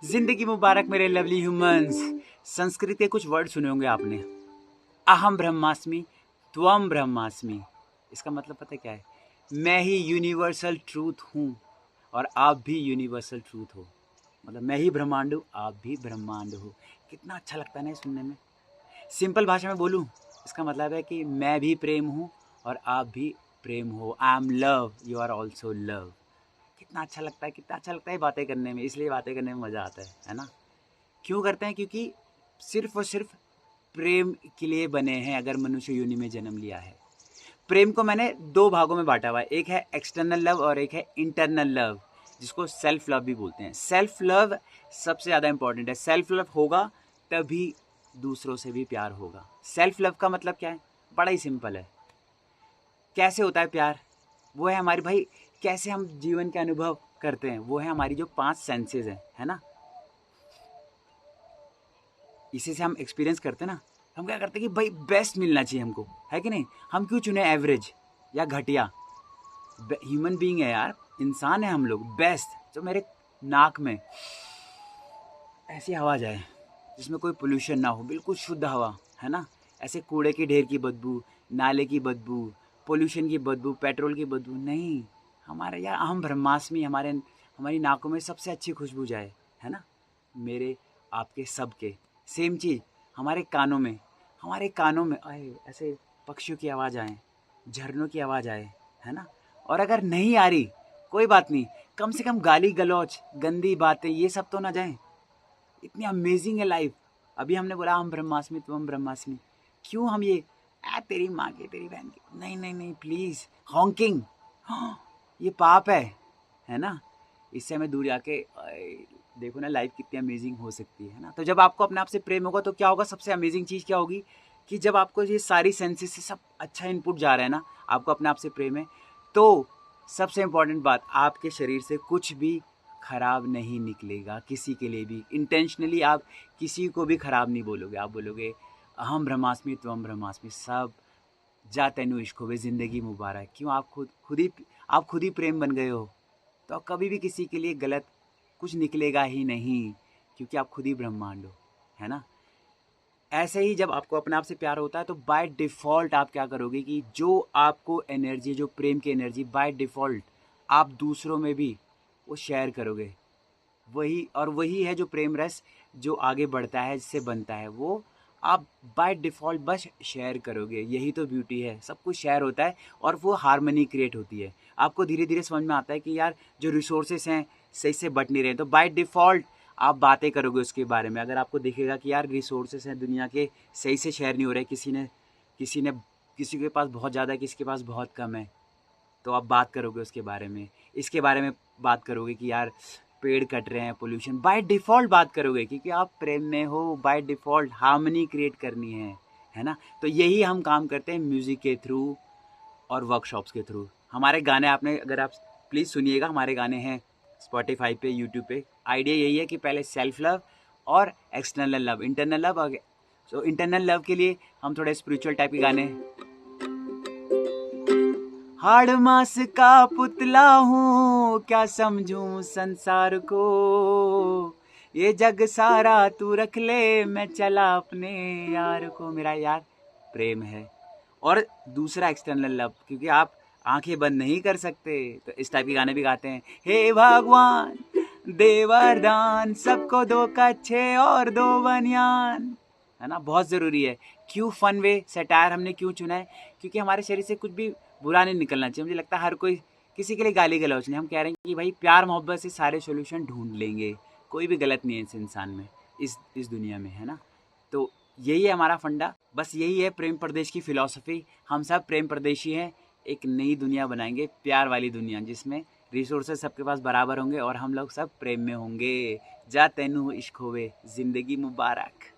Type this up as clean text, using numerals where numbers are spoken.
जिंदगी मुबारक मेरे lovely humans. Sanskrit के कुछ वर्ड सुने होंगे आपने। अहम ब्रह्मास्मि, त्वम ब्रह्मास्मि। इसका मतलब पता है क्या है? मैं ही यूनिवर्सल ट्रूथ हूँ और आप भी यूनिवर्सल ट्रूथ हो। मतलब मैं ही ब्रह्मांड हूँ, आप भी ब्रह्मांड हो। कितना अच्छा लगता है ना सुनने में। सिंपल भाषा में बोलूँ, इसका मतलब है कि मैं भी प्रेम हूँ और आप भी प्रेम हो। I am love, you are also love. कितना अच्छा लगता है, कितना अच्छा लगता है बातें करने में। इसलिए बातें करने में मज़ा आता है ना। क्यों करते हैं? क्योंकि सिर्फ और सिर्फ प्रेम के लिए बने हैं अगर मनुष्य योनि में जन्म लिया है। प्रेम को मैंने दो भागों में बांटा हुआ है, एक है एक्सटर्नल लव और एक है इंटरनल लव, जिसको सेल्फ लव भी बोलते हैं। सेल्फ लव सबसे ज़्यादा इंपॉर्टेंट है। सेल्फ लव होगा तभी दूसरों से भी प्यार होगा। सेल्फ लव का मतलब क्या है? बड़ा ही सिंपल है। कैसे होता है प्यार? वो है हमारी भाई, कैसे हम जीवन के अनुभव करते हैं, वो है हमारी जो 5 सेंसेस हैं, है ना। इसी से हम एक्सपीरियंस करते हैं ना। हम क्या करते हैं कि भाई बेस्ट मिलना चाहिए हमको, है कि नहीं। हम क्यों चुने एवरेज या घटिया? ह्यूमन बीइंग है यार, इंसान है हम लोग। बेस्ट जो मेरे नाक में ऐसी हवा जाए जिसमें कोई पोल्यूशन ना हो, बिल्कुल शुद्ध हवा, है ना। ऐसे कूड़े के ढेर की बदबू, नाले की बदबू, पोल्यूशन की बदबू, पेट्रोल की बदबू नहीं। हमारे यार अहम ब्रह्मास्मि हमारी नाकों में सबसे अच्छी खुशबू जाए, है ना। मेरे आपके सबके सेम चीज़ हमारे कानों में आए ऐसे पक्षियों की आवाज़ आए, झरनों की आवाज़ आए, है ना। और अगर नहीं आ रही कोई बात नहीं, कम से कम गाली गलौच, गंदी बातें ये सब तो ना जाएं। इतनी अमेजिंग है लाइफ। अभी हमने बोला हम ब्रह्मास्मि तुम ब्रह्मास्मि, क्यों हम ये तेरी माँ की तेरी बहन की, नहीं नहीं नहीं प्लीज़। हॉन्किंग ये पाप है ना। इससे हमें दूर जाके देखो ना लाइफ कितनी अमेजिंग हो सकती है ना। तो जब आपको अपने आप से प्रेम होगा तो क्या होगा? सबसे अमेजिंग चीज़ क्या होगी कि जब आपको ये सारी सेंसेस से सब अच्छा इनपुट जा रहा है ना, आपको अपने आप से प्रेम है, तो सबसे इम्पॉर्टेंट बात, आपके शरीर से कुछ भी खराब नहीं निकलेगा। किसी के लिए भी इंटेंशनली आप किसी को भी खराब नहीं बोलोगे। आप बोलोगे अहम ब्रह्मास्मि त्वम ब्रह्मास्मि, सब जा तेनु इश्क होवे, ज़िंदगी मुबारक। क्यों? आप खुद ही प्रेम बन गए हो, तो कभी भी किसी के लिए गलत कुछ निकलेगा ही नहीं, क्योंकि आप खुद ही ब्रह्मांड हो, है ना। ऐसे ही जब आपको अपने आप से प्यार होता है तो बाय डिफ़ॉल्ट आप क्या करोगे कि जो आपको एनर्जी, जो प्रेम की एनर्जी, बाय डिफ़ॉल्ट आप दूसरों में भी वो शेयर करोगे। वही है जो प्रेम रस जो आगे बढ़ता है, जिससे बनता है, वो आप बाय डिफ़ॉल्ट बस शेयर करोगे। यही तो ब्यूटी है, सब कुछ शेयर होता है और वो हार्मनी क्रिएट होती है। आपको धीरे धीरे समझ में आता है कि यार जो रिसोर्सेस हैं सही से बट नहीं रहे, तो बाय डिफ़ॉल्ट आप बातें करोगे उसके बारे में। अगर आपको दिखेगा कि यार रिसोर्सेस हैं दुनिया के सही से शेयर नहीं हो रहे, किसी के पास बहुत ज़्यादा है, किसी के पास बहुत कम है, तो आप बात करोगे उसके बारे में। इसके बारे में बात करोगे कि यार पेड़ कट रहे हैं, पोल्यूशन, बाय डिफ़ॉल्ट बात करोगे क्योंकि आप प्रेम में हो। बाय डिफ़ॉल्ट हार्मनी क्रिएट करनी है ना। तो यही हम काम करते हैं म्यूज़िक के थ्रू और वर्कशॉप्स के थ्रू। हमारे गाने आपने, अगर आप प्लीज़ सुनिएगा, हमारे गाने हैं स्पॉटिफाई पे, यूट्यूब पे। आइडिया यही है कि पहले सेल्फ लव और external love, internal love. So internal love के लिए हम थोड़े स्पिरिचुअल टाइप के गाने, हाड़ मास का पुतला हूँ क्या समझूं संसार को, ये जग सारा तू रख ले मैं चला अपने यार को। मेरा यार प्रेम है। और दूसरा एक्सटर्नल लव, क्योंकि आप आंखें बंद नहीं कर सकते, तो इस टाइप के गाने भी गाते हैं। हे भगवान दे वरदान, सबको दो कच्छे और दो बनियान, है ना। बहुत ज़रूरी है। क्यों फन वे सटायर हमने क्यों चुना है? क्योंकि हमारे शरीर से कुछ भी बुरा नहीं निकलना चाहिए। मुझे लगता है हर कोई किसी के लिए गाली गलौज नहीं। हम कह रहे हैं कि भाई प्यार मोहब्बत से सारे सॉल्यूशन ढूंढ लेंगे। कोई भी गलत नहीं है इस इंसान में, इस दुनिया में, है ना। तो यही है हमारा फंडा, बस यही है प्रेम प्रदेश की फ़िलॉसफ़ी। हम सब प्रेम प्रदेशी हैं। एक नई दुनिया बनाएंगे, प्यार वाली दुनिया, जिसमें रिसोर्सेज सबके पास बराबर होंगे और हम लोग सब प्रेम में होंगे। जा तेनू इश्क होवे, ज़िंदगी मुबारक।